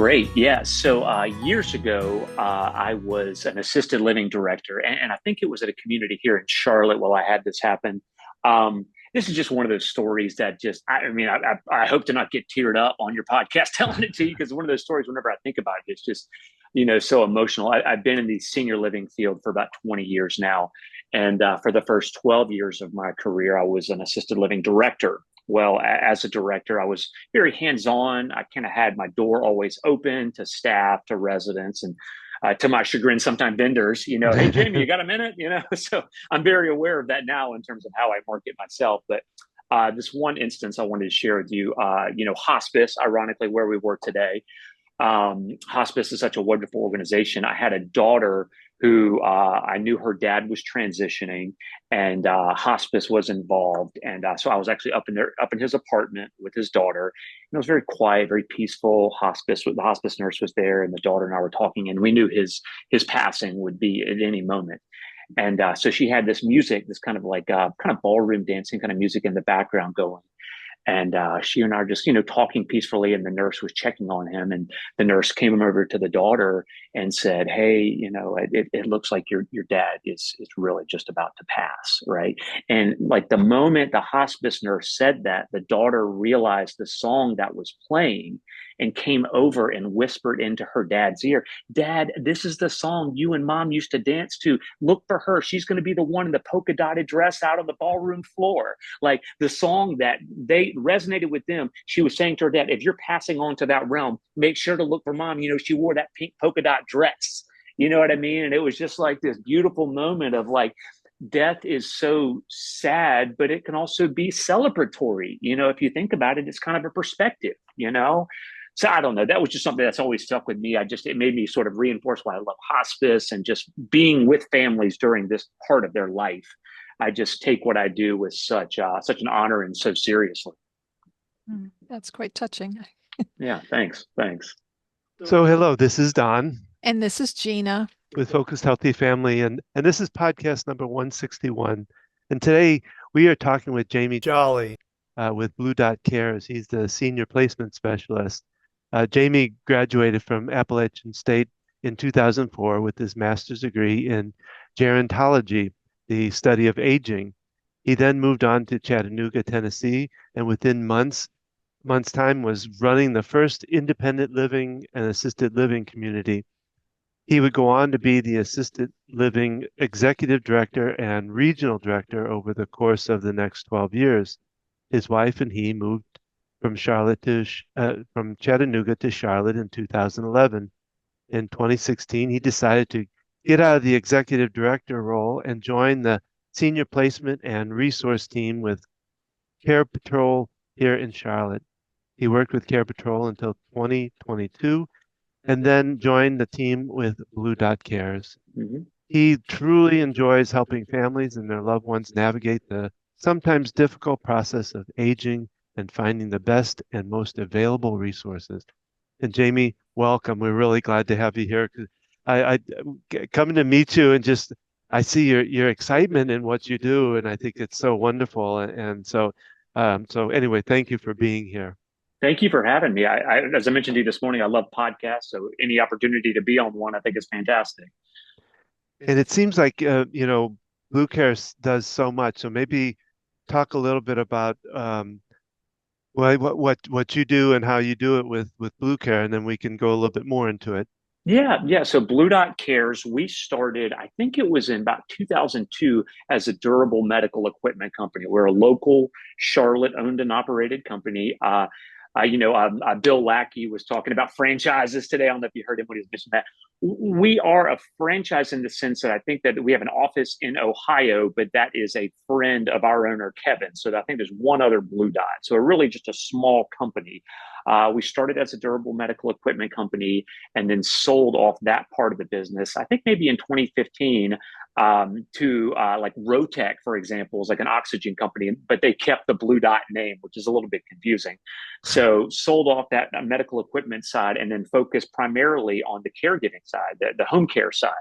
Great. Yeah. So years ago, I was an assisted living director, and I think it was at a community here in Charlotte while I had this happen. This is just one of those stories that just, I hope to not get teared up on your podcast telling it to you because one of those stories, whenever I think about it, it's just, so emotional. I've been in the senior living field for about 20 years now. And for the first 12 years of my career, I was an assisted living director. Well, as a director, I was very hands-on. I kind of had my door always open to staff, to residents, and to my chagrin, sometimes vendors, hey, Jamie, you got a minute? So I'm very aware of that now in terms of how I market myself. But this one instance I wanted to share with you, hospice, ironically, where we work today. Hospice is such a wonderful organization. I had a daughter who I knew her dad was transitioning, and hospice was involved. And so I was actually up in his apartment with his daughter. And it was very quiet, very peaceful. The hospice nurse was there, and the daughter and I were talking, and we knew his passing would be at any moment. And so she had this music, this kind of ballroom dancing kind of music in the background going. And she and I are just, talking peacefully. And the nurse was checking on him. And the nurse came over to the daughter and said, hey, it looks like your dad is really just about to pass. Right. And like the moment the hospice nurse said that, the daughter realized the song that was playing and came over and whispered into her dad's ear, Dad, this is the song you and Mom used to dance to. Look for her. She's going to be the one in the polka dotted dress out on the ballroom floor. Like the song that they resonated with them. She was saying to her dad, if you're passing on to that realm, make sure to look for Mom. She wore that pink polka dot dress. You know what I mean? And it was just like this beautiful moment of like, death is so sad, but it can also be celebratory. If you think about it, it's kind of a perspective. So I don't know. That was just something that's always stuck with me. It made me sort of reinforce why I love hospice and just being with families during this part of their life. I just take what I do with such an honor and so seriously. That's quite touching. Yeah, thanks. So hello, this is Don. And this is Gina. With Focused Healthy Family, and this is podcast number 161. And today we are talking with Jamie Jolley with Blue Dot Cares. He's the senior placement specialist. Jamie graduated from Appalachian State in 2004 with his master's degree in gerontology, the study of aging. He then moved on to Chattanooga, Tennessee, and within months time was running the first independent living and assisted living community. He would go on to be the assisted living executive director and regional director over the course of the next 12 years. His wife and he moved from Chattanooga to Charlotte in 2011. In 2016, he decided to get out of the executive director role and join the senior placement and resource team with Care Patrol here in Charlotte. He worked with Care Patrol until 2022 and then joined the team with Blue Dot Cares. Mm-hmm. He truly enjoys helping families and their loved ones navigate the sometimes difficult process of aging and finding the best and most available resources. And Jamie, welcome. We're really glad to have you here. I coming to meet you and just I see your excitement in what you do, and I think it's so wonderful. And so anyway, thank you for being here. Thank you for having me. As I mentioned to you this morning, I love podcasts. So any opportunity to be on one, I think is fantastic. And it seems like, Blue Care does so much. So maybe talk a little bit about what you do and how you do it with Blue Care, and then we can go a little bit more into it. Yeah. So Blue Dot Cares, we started, I think it was in about 2002 as a durable medical equipment company. We're a local Charlotte owned and operated company. Bill Lackey was talking about franchises today. I don't know if you heard him when he was mentioning that. We are a franchise in the sense that I think that we have an office in Ohio, but that is a friend of our owner, Kevin. So I think there's one other Blue Dot. So we're really just a small company. We started as a durable medical equipment company and then sold off that part of the business. I think maybe in 2015 to like Rotec, for example, is like an oxygen company, but they kept the Blue Dot name, which is a little bit confusing. So sold off that medical equipment side and then focused primarily on the caregiving side, the home care side.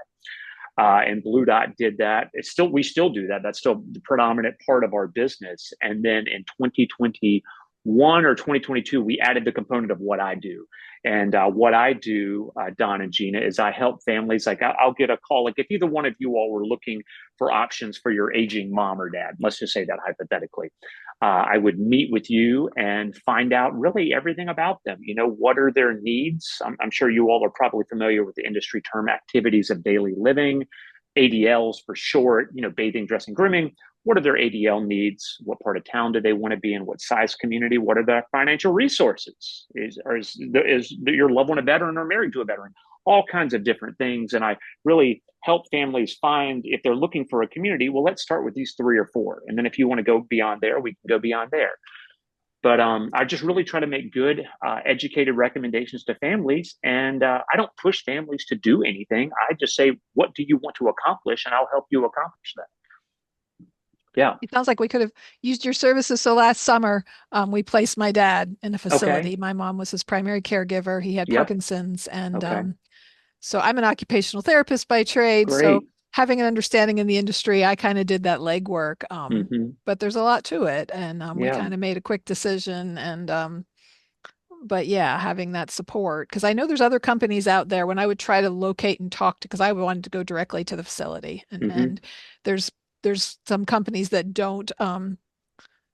And Blue Dot did that. We still do that. That's still the predominant part of our business. And then in 2021 or 2022, we added the component of what I do. And what I do, Don and Gina, is I help families. Like I'll get a call. Like if either one of you all were looking for options for your aging mom or dad, let's just say that hypothetically, I would meet with you and find out really everything about them. What are their needs? I'm sure you all are probably familiar with the industry term activities of daily living, ADLs for short, bathing, dressing, grooming. What are their ADL needs? What part of town do they want to be in? What size community? What are their financial resources? Is your loved one a veteran or married to a veteran? All kinds of different things. And I really help families find, if they're looking for a community, well, let's start with these three or four. And then if you want to go beyond there, we can go beyond there. But I just really try to make good, educated recommendations to families. And I don't push families to do anything. I just say, what do you want to accomplish? And I'll help you accomplish that. Yeah. It sounds like we could have used your services. So last summer, we placed my dad in a facility. Okay. My mom was his primary caregiver. He had Yep. Parkinson's. And Okay. so I'm an occupational therapist by trade. So Great. having an understanding in the industry, I kind of did that legwork. But there's a lot to it. And we Yeah. kind of made a quick decision. And but yeah, having that support, because I know there's other companies out there. When I would try to locate and talk to, because I wanted to go directly to the facility, and there's some companies that don't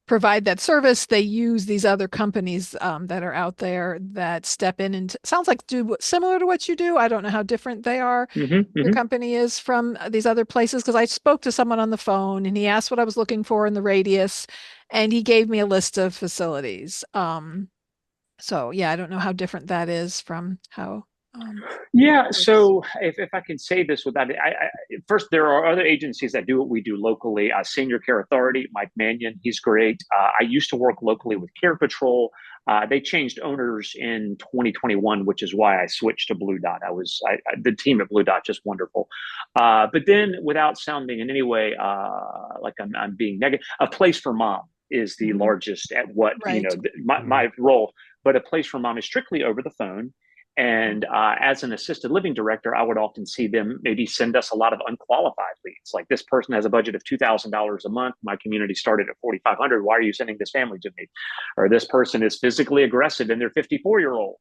provide that service. They use these other companies that are out there that step in and sounds like do similar to what you do. I don't know how different they are. Your company is from these other places, because I spoke to someone on the phone and he asked what I was looking for in the radius, and he gave me a list of facilities. So yeah, I don't know how different that is from how. Yeah. So if I can say this without it, first, there are other agencies that do what we do locally. Senior Care Authority, Mike Mannion, he's great. I used to work locally with Care Patrol. They changed owners in 2021, which is why I switched to Blue Dot. The team at Blue Dot, just wonderful. But then, without sounding in any way like I'm being negative, A Place for Mom is the largest at what, Right. my role. But A Place for Mom is strictly over the phone. And as an assisted living director, I would often see them maybe send us a lot of unqualified leads. Like, this person has a budget of $2,000 a month. My community started at $4,500. Why are you sending this family to me? Or this person is physically aggressive and they're 54-year-old.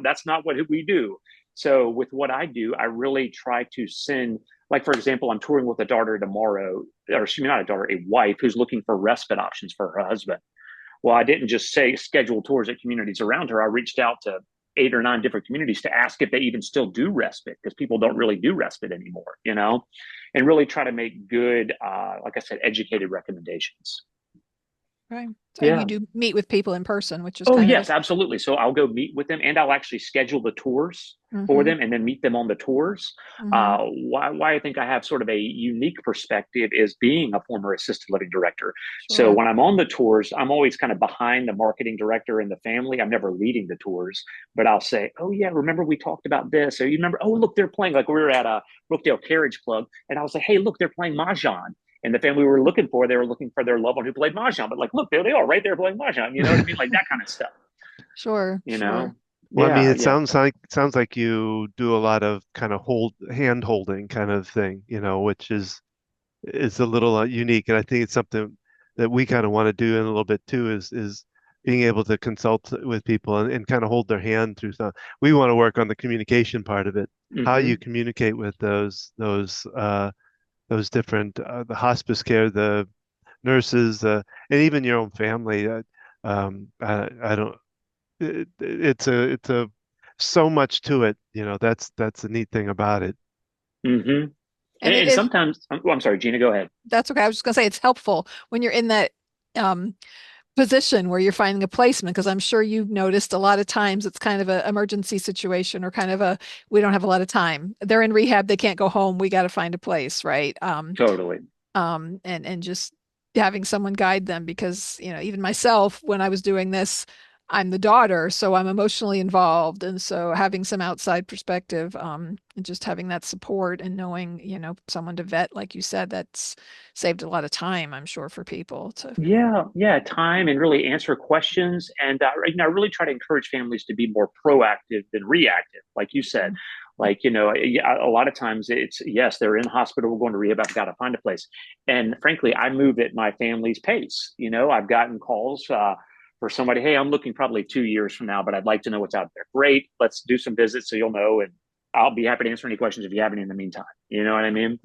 That's not what we do. So with what I do, I really try to send, like, for example, I'm touring with a daughter tomorrow, or excuse me, not a daughter, a wife who's looking for respite options for her husband. Well, I didn't just say schedule tours at communities around her. I reached out to 8 or 9 different communities to ask if they even still do respite, because people don't really do respite anymore, and really try to make good, like I said, educated recommendations. Right. So you do meet with people in person, which is yes, absolutely. So I'll go meet with them, and I'll actually schedule the tours for them and then meet them on the tours. Why I think I have sort of a unique perspective is being a former assisted living director. Sure. So when I'm on the tours, I'm always kind of behind the marketing director and the family. I'm never leading the tours, but I'll say, oh yeah, remember we talked about this? Or you remember, oh, look, they're playing, like we were at a Brookdale Carriage Club, and I'll say, hey, look, they're playing Mahjong. And the family we were looking for, they were looking for their loved one who played Mahjong. But like, look, there they are right there playing Mahjong. You know what I mean? Like that kind of stuff. Sure. Know? Well, I mean, it sounds like you do a lot of kind of hand holding kind of thing, which is a little unique. And I think it's something that we kind of want to do in a little bit too, is being able to consult with people and kind of hold their hand through stuff. We want to work on the communication part of it, how you communicate with those different, the hospice care, the nurses, and even your own family. I don't. It's a so much to it. That's the neat thing about it. And sometimes, I'm sorry, Gina, go ahead. That's okay. I was just gonna say it's helpful when you're in that position where you're finding a placement, because I'm sure you've noticed a lot of times it's kind of an emergency situation, or kind of we don't have a lot of time. They're in rehab, they can't go home. We got to find a place, right? Totally. And just having someone guide them, because even myself, when I was doing this, I'm the daughter, so I'm emotionally involved, and so having some outside perspective, and just having that support and knowing, someone to vet, like you said, that's saved a lot of time, I'm sure, for people to. Yeah, time, and really answer questions, and I really try to encourage families to be more proactive than reactive, like you said. Like, a lot of times it's, yes, they're in hospital, we're going to rehab, I've got to find a place. And frankly, I move at my family's pace. I've gotten calls for somebody, hey, I'm looking probably 2 years from now, but I'd like to know what's out there. Great. Let's do some visits so you'll know. And I'll be happy to answer any questions if you have any in the meantime. You know what I mean?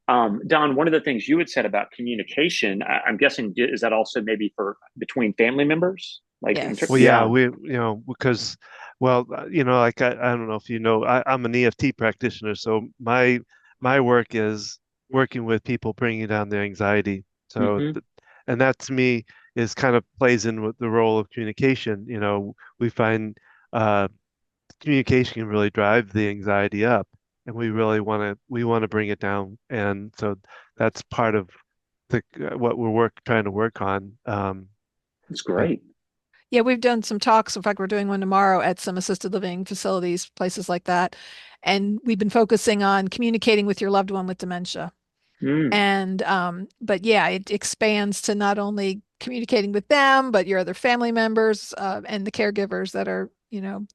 Don, one of the things you had said about communication, I'm guessing, is that also maybe for between family members? Like, Yes. Well, yeah, yeah. we, because, well, like I don't know if you know, I'm an EFT practitioner, so my work is working with people bringing down their anxiety. So, Hmm. and that to me is kind of plays in with the role of communication. We find uh, communication can really drive the anxiety up, and we want to bring it down, and so that's part of the what we're trying to work on. It's But great. Yeah, we've done some talks. In fact, we're doing one tomorrow at some assisted living facilities, places like that. And we've been focusing on communicating with your loved one with dementia. Mm. And but yeah, it expands to not only communicating with them, but your other family members and the caregivers that are,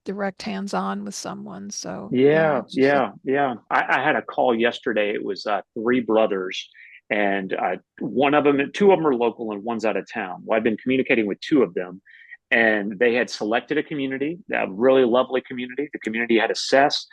direct hands-on with someone. So yeah, Yeah, it's just yeah, yeah. I had a call yesterday. It was three brothers, and one of them, two of them are local, and one's out of town. Well, I've been communicating with two of them, and they had selected a community, a really lovely community. The community had assessed.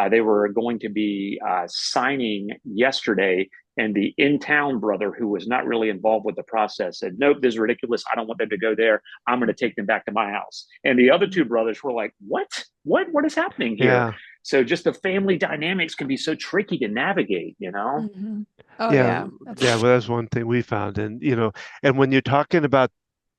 They were going to be signing yesterday, and the in-town brother, who was not really involved with the process, said, "Nope, this is ridiculous. I don't want them to go there. I'm going to take them back to my house." And the other two brothers were like, "What? What is happening here?" yeah, So just the family dynamics can be so tricky to navigate, you know? mhm. Oh yeah, yeah, yeah. that's Well, that's one thing we found, and and when you're talking about,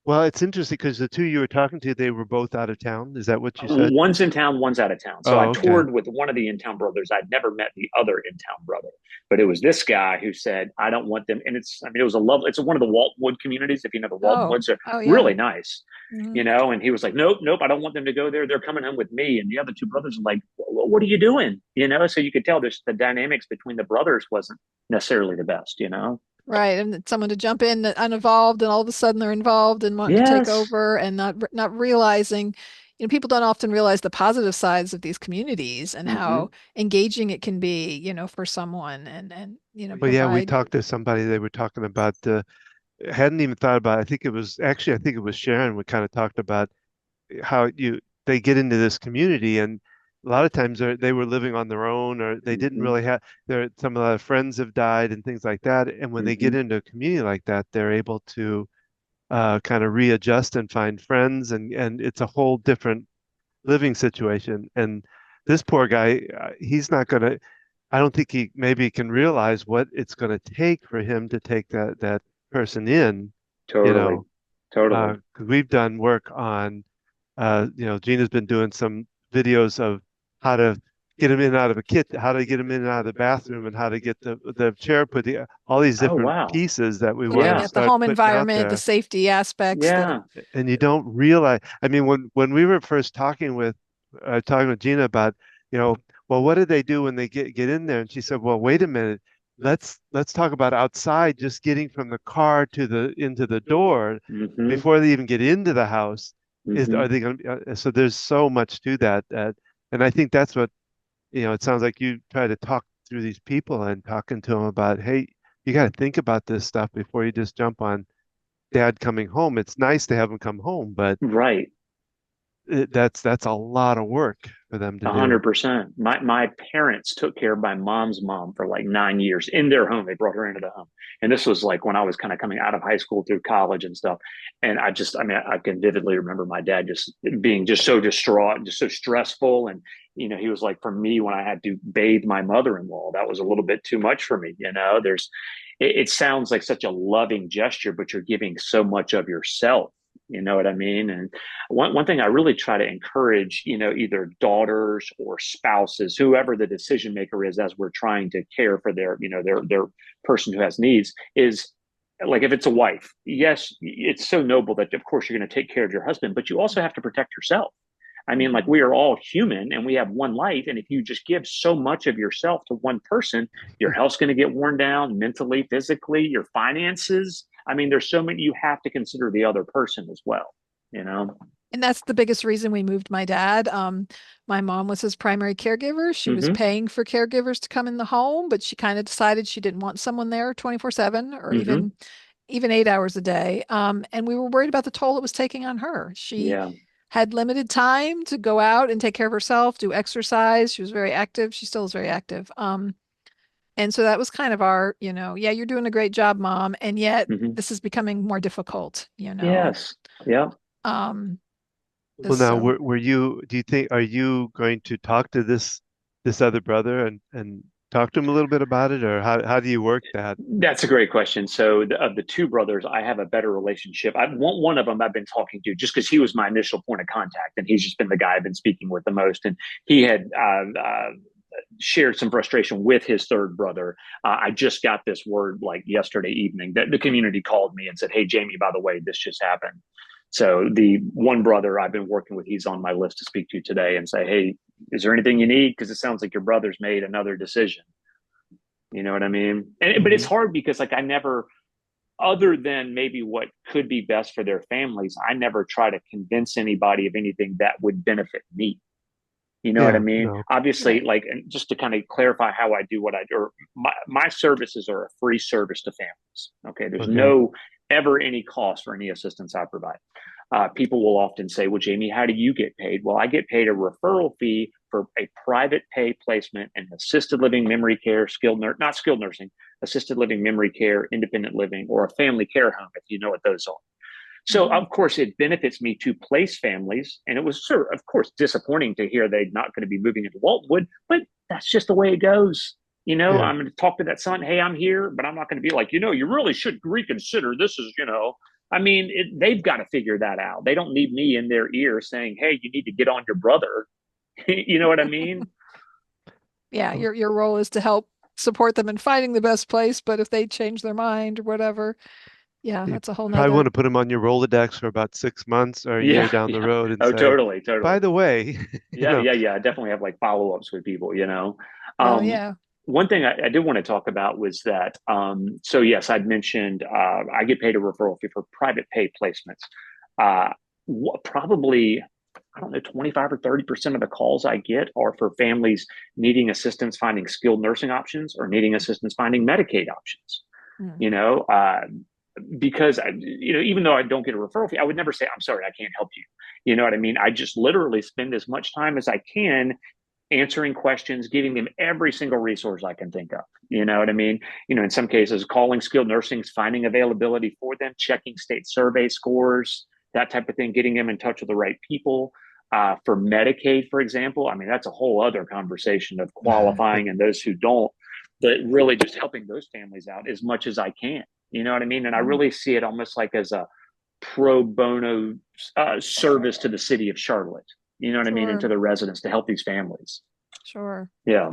well, it's interesting because the two you were talking to, they were both out of town. Is that what you said? One's in town, one's out of town. So I Oh, okay. toured with one of the in-town brothers. I'd never met the other in-town brother, but it was this guy who said, "I don't want them." And it was a lovely. It's one of the Walton communities. If you know, the Walton oh, Woods are oh yeah. really nice, Mhm. And he was like, "Nope, nope, I don't want them to go there. They're coming home with me." And the other two brothers are like, "What are you doing?" So you could tell there's the dynamics between the brothers wasn't necessarily the best. Right, and someone to jump in uninvolved, and all of a sudden they're involved and wanting to take Yes. over, and not realizing, people don't often realize the positive sides of these communities and how Hmm. engaging it can be, for someone, and Well, yeah, we provide. talked to somebody. They were talking about hadn't even thought about. I think it was Sharon. We kind of talked about how they get into this community, and a lot of times they were living on their own, or they didn't Hmm. really have some of their friends have died and things like that. And when they get Hmm. into a community like that, they're able to kind of readjust and find friends, and it's a whole different living situation. And this poor guy, he's not gonna. I don't think he maybe can realize what it's going to take for him to take that person in, you Totally. know, Totally. 'cause we've done work on Gina's been doing some videos of how to get him in and out of a kit, how to get him in and out of the bathroom, and how to get the chair all these Oh, different wow. pieces that we want Looking to Yeah. at the start home putting out environment, the there. safety aspects, Yeah. And you don't realize, I mean, when we were first talking with Gina about, you know, well, what do they do when they get in there? And she said, well, wait a minute. Let's talk about outside, just getting from the car to the into the door Hmm. before they even get into the house. Are Hmm. they going to so there's so much to that, and I think that's what, it sounds like you try to talk through these people and talking to them about, hey, you got to think about this stuff before you just jump on dad coming home. It's nice to have him come home, but Right. that's a lot of work for them to A do. 100%. My parents took care of my mom's mom for like 9 years in their home. They brought her into the home, and this was like when I was kind of coming out of high school through college and stuff. And I mean, I can vividly remember my dad just being just so distraught, just so stressful, and he was like, for me, when I had to bathe my mother-in-law, that was a little bit too much for me. It sounds like such a loving gesture, but you're giving so much of yourself. You know what I mean? And one thing I really try to encourage, either daughters or spouses, whoever the decision maker is, as we're trying to care for their person who has needs, is like if it's a wife, yes, it's so noble that of course you're going to take care of your husband, but you also have to protect yourself. I mean, like we Mhm. are all human and we have one life. And if you just give so much of yourself to one person, your health's going to get worn down mentally, physically, your finances. I mean, there's so many, you have to consider the other person as well, you know? And that's the biggest reason we moved my dad. My mom was his primary caregiver. She was Mm-hmm. paying for caregivers to come in the home, but she kind of decided she didn't want someone there 24/7 or Mm-hmm. even even 8 hours a day. And we were worried about the toll it was taking on her. She Yeah. had limited time to go out and take care of herself, do exercise. She was very active. She still is very active. And so that was kind of our, yeah, you're doing a great job, Mom. And yet Hmm. this is becoming more difficult. Yes. Yeah. Um, Well, now, so do you think, are you going to talk to this other brother and talk to him a little bit about it, or how do you work that? That's a great question. So, of the two brothers, I have a better relationship. I want one of them I've been talking to just because he was my initial point of contact, and he's just been the guy I've been speaking with the most. And he had shared some frustration with his third brother. I just got this word like yesterday evening that the community called me and said, "Hey, Jamie, by the way, this just happened." So the one brother I've been working with, he's on my list to speak to today and say, "Hey, is there anything you need? Because it sounds like your brother's made another decision." You know what I mean? But it's Hmm. hard because like I never, other than maybe what could be best for their families, I never try to convince anybody of anything that would benefit me. You know what I Yeah, mean? no. Obviously, right. like, and just to kind of clarify how I do what I do, or my services are a free service to families. Okay. There's Okay. no ever any cost for any assistance I provide. People will often say, well, Jamie, how do you get paid? Well, I get paid a referral fee for a private pay placement in assisted living, memory care, not skilled nursing, assisted living, memory care, independent living, or a family care home, if you know what those are. So, Mhm. of course, it benefits me to place families. And it was, sure, of course, disappointing to hear they're not going to be moving into Waltonwood, but that's just the way it goes. Yeah. I'm going to talk to that son. Hey, I'm here, but I'm not going to be like, you really should reconsider. This is, I mean, they've got to figure that out. They don't need me in their ear saying, hey, you need to get on your brother. You know what I mean? Yeah, Oh, your role is to help support them in finding the best place, but if they change their mind or whatever, yeah, you that's a whole probably want nother. to put them on your Rolodex for about 6 months or a year Yeah. down the Yeah. road and Oh, say, totally. by Totally. the way, you Yeah, know, yeah, yeah. I definitely have like follow ups with people. Well, Um, yeah. one thing I did want to talk about was that, so yes, I'd mentioned I get paid a referral fee for private pay placements. Uh, Probably, I don't know, 25 or 30% of the calls I get are for families needing assistance finding skilled nursing options or needing assistance finding Medicaid options. Mm. You know, because even though I don't get a referral fee, I would never say, I'm sorry, I can't help you. You know what I mean? I just literally spend as much time as I can answering questions, giving them every single resource I can think of. You know what I mean? In some cases, calling skilled nursing, finding availability for them, checking state survey scores, that type of thing, getting them in touch with the right people. For Medicaid, for example, I mean, that's a whole other conversation of qualifying and those who don't, but really just helping those families out as much as I can. You know what I mean? And I Mhm. really see it almost like as a pro bono service to the city of Charlotte. You know what I mean? And Sure, to the residents to help these families. sure. Yeah.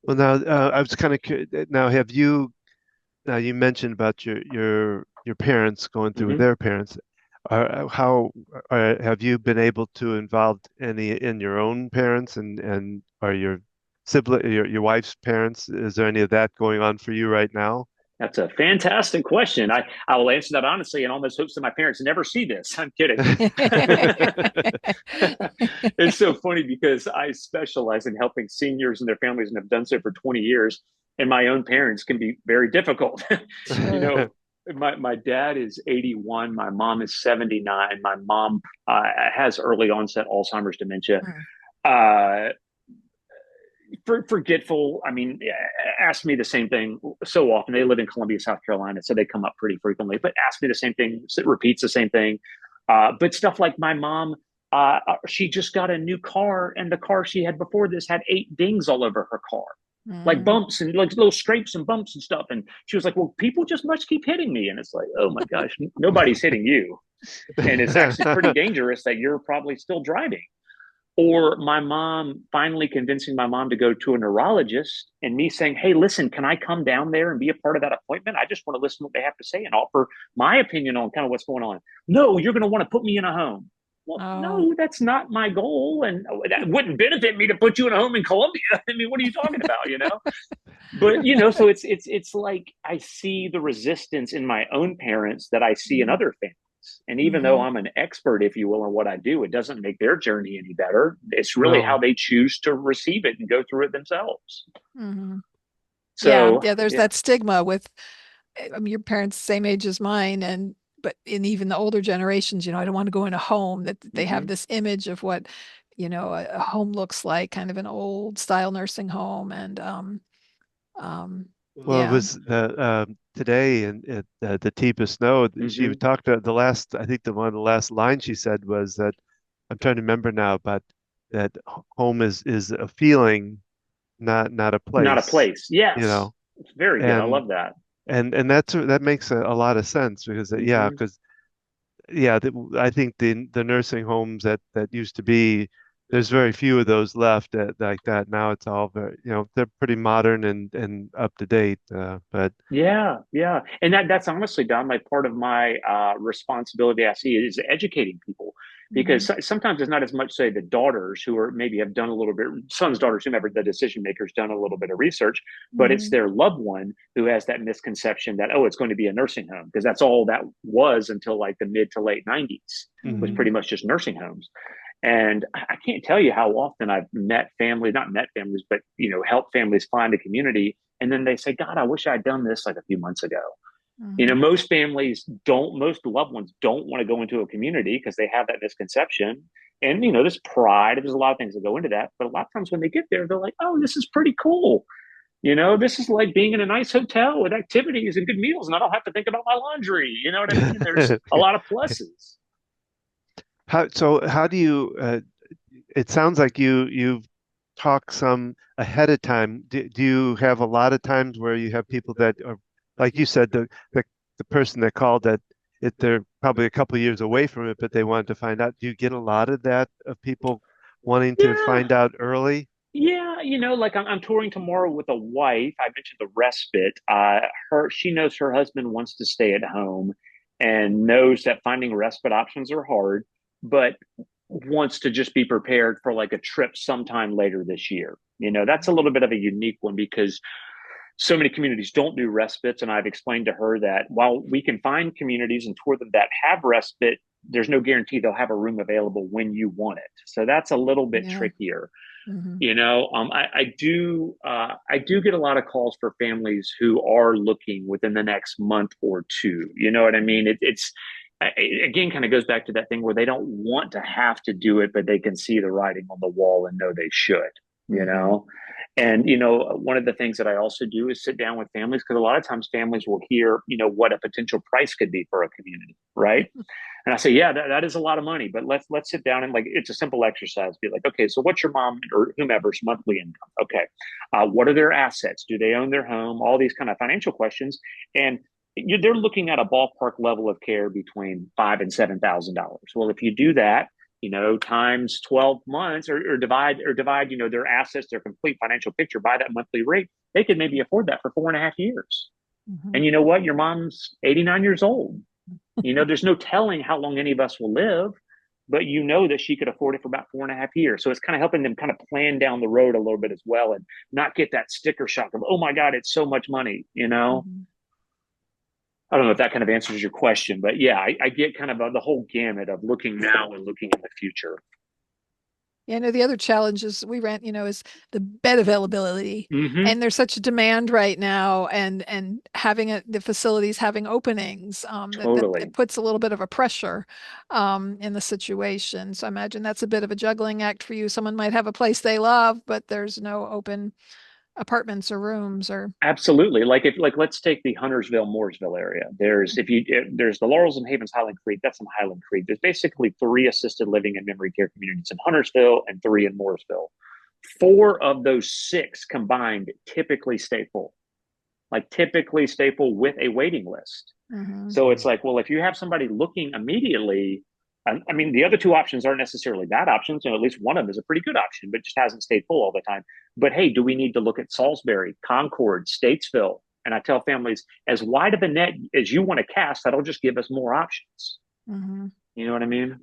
well, now I was kind of curious. Now, now you mentioned about your parents going through with Hmm. their parents. How have you been able to involve any in your own parents and are your your wife's parents? Is there any of that going on for you right now? That's a fantastic question. I will answer that honestly and almost hopes that my parents never see this. I'm kidding. It's so funny because I specialize in helping seniors and their families and have done so for 20 years. And my own parents can be very difficult. you Sure. know, my dad is 81. My mom is 79. My mom has early onset Alzheimer's dementia. Mm. Uh, Forgetful. I mean, ask me the same thing so often. They live in Columbia, South Carolina, so they come up pretty frequently. But ask me the same thing, it repeats the same thing. But stuff like my mom, she just got a new car, and the car she had before this had 8 dings all over her car, like Mm. bumps and like little scrapes and bumps and stuff. And she was like, "Well, people just must keep hitting me." And it's like, "Oh my gosh, nobody's hitting you." And it's actually pretty dangerous that you're probably still driving. Or my mom finally convincing my mom to go to a neurologist and me saying, hey, listen, can I come down there and be a part of that appointment? I just want to listen to what they have to say and offer my opinion on kind of what's going on. No, you're going to want to put me in a home. Well, Oh, no, that's not my goal. And that wouldn't benefit me to put you in a home in Columbia. I mean, what are you talking about? But so it's like I see the resistance in my own parents that I see in mm. other families. And even though Hmm. I'm an expert, if you will, in what I do, it doesn't make their journey any better. It's really how No. they choose to receive it and go through it themselves. Hmm. Yeah, So yeah. There's yeah. that stigma with I mean, your parents same age as mine, and but in even the older generations, I don't want to go in a home that they have Hmm. this image of what, a home looks like, kind of an old style nursing home. And um, Well, it yeah. was today in the Tepa Snow. She Hmm. talked the last. I think one of the last lines she said was that I'm trying to remember now, but that home is a feeling, not a Not a place. place. You Yes. know, It's very good. I and love that. that makes a lot of sense because yeah, Hmm. because yeah, I think the nursing homes that used to be, there's very few of those left like that. Now it's all very, they're pretty modern and up to date. But Yeah, yeah. And that's honestly, Don, like part of my responsibility I see is educating people because Mhm. sometimes it's not as much, say, the daughters who are maybe have done a little bit, sons, daughters, whomever the decision makers done a little bit of research, but it's Mhm. their loved one who has that misconception that, oh, it's going to be a nursing home because that's all that was until like the mid to late 90s was mhm. Mhm. pretty much just nursing homes. And I can't tell you how often I've not met families, but helped families find a community. And then they say, God, I wish I'd done this like a few months ago. Mhm. Most families don't, most loved ones don't want to go into a community because they have that misconception. And, there's pride. There's a lot of things that go into that. But a lot of times when they get there, they're like, oh, this is pretty cool. This is like being in a nice hotel with activities and good meals, and I don't have to think about my laundry. You know what I mean? There's a lot of pluses. How do you? It sounds like you've talked some ahead of time. Do you have a lot of times where you have people that are, like you said, the person that called that they're probably a couple of years away from it, but they wanted to find out. Do you get a lot of that of people wanting to Yeah. find out early? Yeah, like I'm touring tomorrow with a wife. I mentioned the respite. She knows her husband wants to stay at home and knows that finding respite options are hard, but wants to just be prepared for like a trip sometime later this year. That's a little bit of a unique one because so many communities don't do respites. And I've explained to her that while we can find communities and tour them that have respite, there's no guarantee they'll have a room available when you want it. So that's a little bit Yeah. trickier. Mhm. I do get a lot of calls for families who are looking within the next month or two. You know what I mean? It again kind of goes back to that thing where they don't want to have to do it, but they can see the writing on the wall and know they should. You Mhm. know, and one of the things that I also do is sit down with families because a lot of times families will hear what a potential price could be for a community, right? And I say, yeah, that is a lot of money, but let's sit down and like it's a simple exercise. Be like, okay, so what's your mom or whomever's monthly income? Okay, what are their assets? Do they own their home? All these kind of financial questions, and they're looking at a ballpark level of care between $5,000 and $7,000. Well, if you do that, times 12 months or divide, their assets, their complete financial picture by that monthly rate, they could maybe afford that for 4.5 years. Mhm. And you know what? Your mom's 89 years old. There's no telling how long any of us will live, but that she could afford it for about 4.5 years. So it's kind of helping them kind of plan down the road a little bit as well and not get that sticker shock of, oh my God, it's so much money. Mhm. I don't know if that kind of answers your question, but yeah, I get kind of the whole gamut of looking now and looking in the future. Yeah, I know the other challenges we rent, is the bed availability. Mm-hmm. And there's such a demand right now, and having the facilities having openings, that it Totally. puts a little bit of a pressure in the situation. So I imagine that's a bit of a juggling act for you. Someone might have a place they love, but there's no open apartments or rooms or. Absolutely. Like let's take the Huntersville, Mooresville area. There's the Laurels and Havens Highland Creek. That's in Highland Creek. There's basically three assisted living and memory care communities in Huntersville and three in Mooresville. Four of those six combined typically stay full, like typically stay full with a waiting list. Mhm. So it's like, well, if you have somebody looking immediately, I mean, the other two options aren't necessarily bad options. At least one of them is a pretty good option, but just hasn't stayed full all the time. But hey, do we need to look at Salisbury, Concord, Statesville? And I tell families, as wide of a net as you want to cast, that'll just give us more options. Mhm. You know what I mean?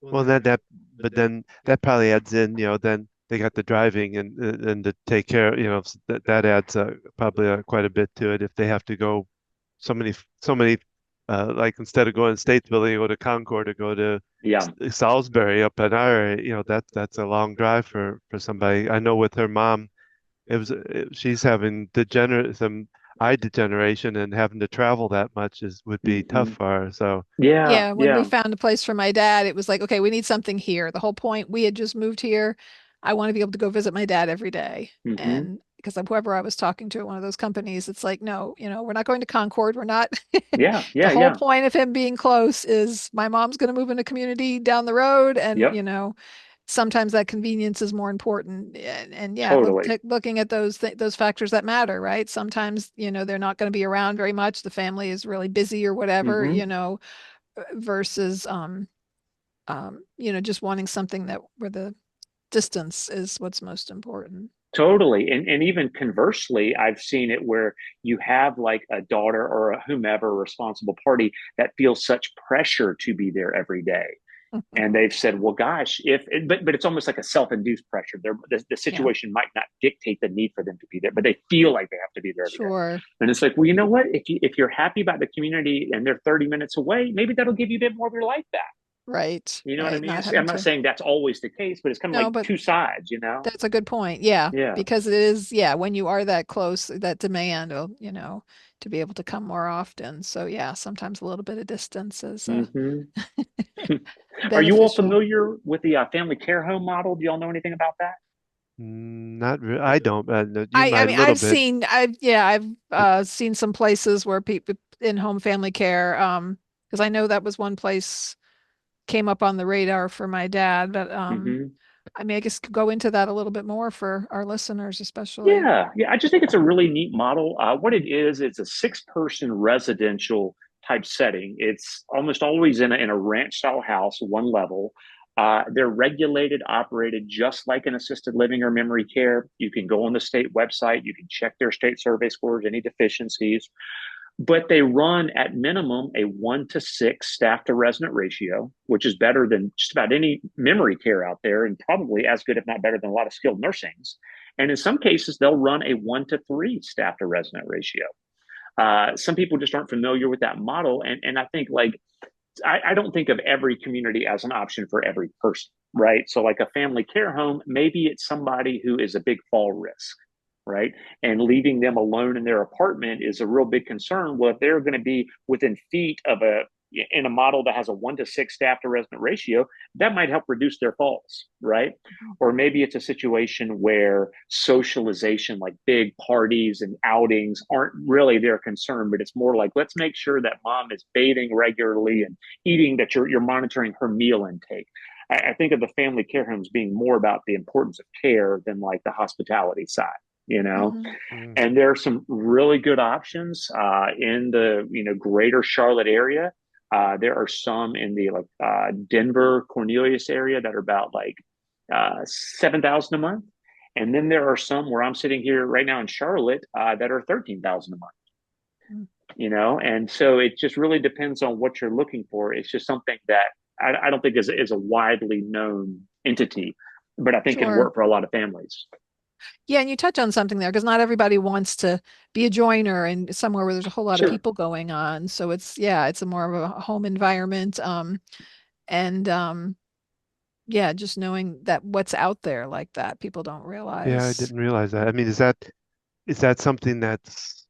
Well, but then that probably adds in, then they got the driving and to take care, that adds probably quite a bit to it if they have to go so many, like instead of going to Statesville, you go to Concord or go to Yeah. Salisbury up in our area, that's a long drive for somebody. I know with her mom, she's having degenerate some eye degeneration, and having to travel that much would be tough Hmm. for her. So, Yeah, Yeah, when we yeah. found a place for my dad, it was like, okay, we need something here. The whole point, we had just moved here. I want to be able to go visit my dad every day. Hmm. And because of whoever I was talking to at one of those companies, it's like, no, we're not going to Concord. We're not. Yeah, The yeah, whole yeah. point of him being close is my mom's going to move in a community down the road. And, Yep, sometimes that convenience is more important. And yeah, totally. looking at those factors that matter, right? Sometimes, they're not going to be around very much. The family is really busy or whatever, Hmm. versus just wanting something that where the distance is what's most important. Totally. And even conversely, I've seen it where you have like a daughter or a whomever, a responsible party that feels such pressure to be there every day. And they've said, well, gosh, but it's almost like a self-induced pressure. The Yeah, situation might not dictate the need for them to be there, but they feel like they have to be there every day. sure. And it's like, well, you know what? If you're happy about the community and they're 30 minutes away, maybe that'll give you a bit more of your life back. Right, You know what I right. mean? Not I'm having not to. saying that's always the case, but it's kind of No, like but two sides. that's a good point. Yeah, Yeah. because it is, yeah, when you are that close, that demand of, to be able to come more often. So yeah, sometimes a little bit of distance is Hmm. Are you all beneficial. familiar with the family care home model? Do y'all know anything about that? not really. I don't. No, you I might a mean, little bit. I've seen some places where people in home family care, because I know that was one place came up on the radar for my dad, but Hmm. I mean, I guess go into that a little bit more for our listeners, especially. Yeah, yeah. I just think it's a really neat model. What it is, it's a six-person residential type setting. It's almost always in a ranch style house, one level. They're regulated, operated just like an assisted living or memory care. You can go on the state website, you can check their state survey scores, any deficiencies, but they run at minimum a 1 to 6 staff to resident ratio, which is better than just about any memory care out there, and probably as good, if not better, than a lot of skilled nursings. And in some cases, they'll run a 1 to 3 staff to resident ratio. Some people just aren't familiar with that model. And I think, like, I don't think of every community as an option for every person, right? So, like a family care home, maybe it's somebody who is a big fall risk, right? And leaving them alone in their apartment is a real big concern. Well, if they're going to be within feet of in a model that has a 1 to 6 staff to resident ratio, that might help reduce their falls, right? Or maybe it's a situation where socialization, like big parties and outings, aren't really their concern, but it's more like, let's make sure that mom is bathing regularly and eating, that you're monitoring her meal intake. I think of the family care homes being more about the importance of care than like the hospitality side. Hmm. Mm. And there are some really good options in the greater Charlotte area. There are some in the like Denver Cornelius area that are about like 7,000 a month, and then there are some where I'm sitting here right now in Charlotte that are 13,000 a month. And so it just really depends on what you're looking for. It's just something that I don't think is a widely known entity, but I think can Sure. work for a lot of families. Yeah, and you touch on something there because not everybody wants to be a joiner and somewhere where there's a whole lot of Sure. people going on. So it's a more of a home environment. And yeah, just knowing that what's out there like that, people don't Yeah, I realize. didn't realize that. I mean, is that something that's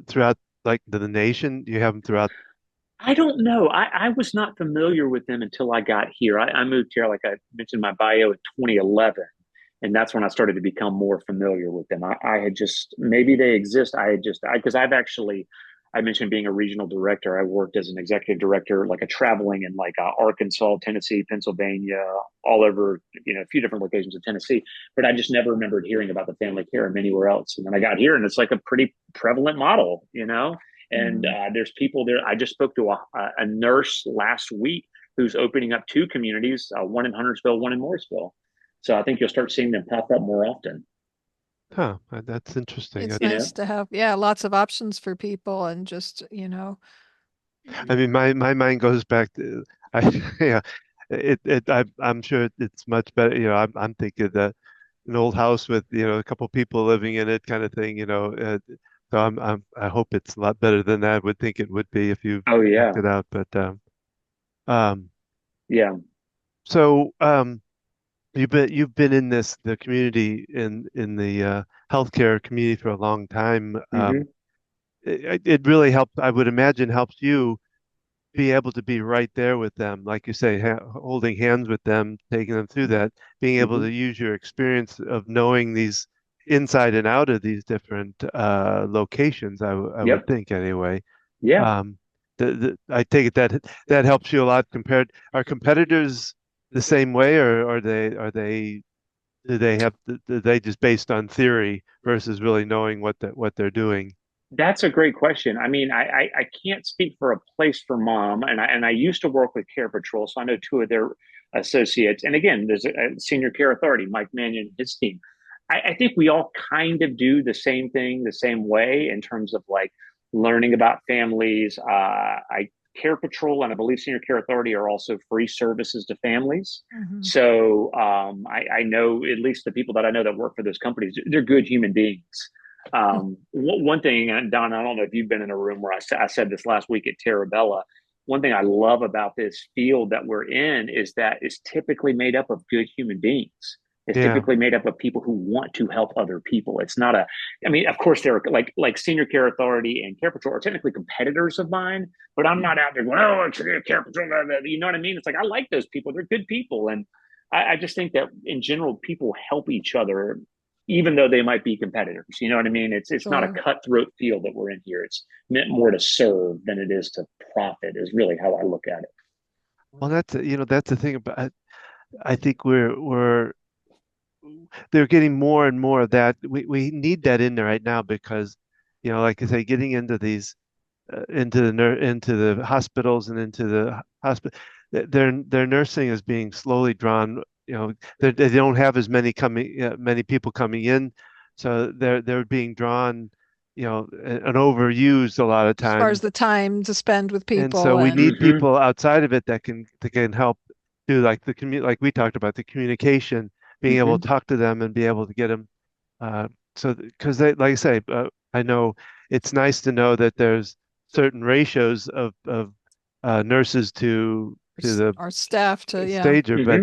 throughout like the nation? You have them throughout. I don't know. I was not familiar with them until I got here. I moved here, like I mentioned in my bio, in 2011. And that's when I started to become more familiar with them. I had just, maybe they exist. Because I mentioned being a regional director. I worked as an executive director, like a traveling in like Arkansas, Tennessee, Pennsylvania, all over, a few different locations of Tennessee. But I just never remembered hearing about the family care anywhere else. And then I got here and it's like a pretty prevalent model. And Mm. there's people there. I just spoke to a nurse last week who's opening up two communities, one in Huntersville, one in Morrisville. So I think you'll start seeing them pop up more often. Huh, that's interesting. It's You know, nice to have, yeah, lots of options for people and just, I mean, my mind goes back to, yeah, I'm sure it's much better. I'm thinking that an old house with a couple people living in it, kind of thing. So I hope it's a lot better than that. I would think it would be if you oh checked yeah, it out. But um, yeah. so You've been in the community in the healthcare community for a long time. Hmm. It really helped. I would imagine helps you be able to be right there with them, like you say, holding hands with them, taking them through that, being able Hmm. to use your experience of knowing these inside and out of these different locations. I would Yep. think anyway. Yeah. Um, I take it that that helps you a lot compared. Are competitors the same way, or are they do they have do they just based on theory versus really knowing what they're doing? That's a great question. I mean, I can't speak for a place for mom, and I used to work with Care Patrol, so I know two of their associates. And again, there's a senior care authority, Mike Mannion, and his team. I think we all kind of do the same thing the same way in terms of like learning about families. I Care Patrol and I believe Senior Care Authority are also free services to families. Mm-hmm. So I know at least the people that I know that work for those companies, they're good human beings. One thing, and Don, I don't know if you've been in a room where I said this last week at Terabella. One thing I love about this field that we're in is that it's typically made up of good human beings. It's Yeah. typically made up of people who want to help other people. It's not a, I mean, of course, they're like Senior Care Authority and Care Patrol are technically competitors of mine, but I'm not out there going, oh, it's Care Patrol. You know what I mean? It's like I like those people. They're good people, and I just think that in general, people help each other even though they might be competitors. You know what I mean? It's not a Sure. cutthroat field that we're in here. It's meant more to serve than it is to profit. Is really how I look at it. Well, that's the thing about. I think we're they're getting more and more of that. We need that in there right now because, like I say, getting into these into the hospitals and into the hospital, their nursing is being slowly drawn. They don't have as many people coming in, so they're being drawn, and overused a lot of As far as times. the time to spend with And so people we and need Mm-hmm. people outside of it that can help do like like we talked about the communication, being able Mm-hmm. to talk to them and be able to get them. So because they, like I say, I know it's nice to know that there's certain ratios of nurses to the our staff to, yeah. stager, but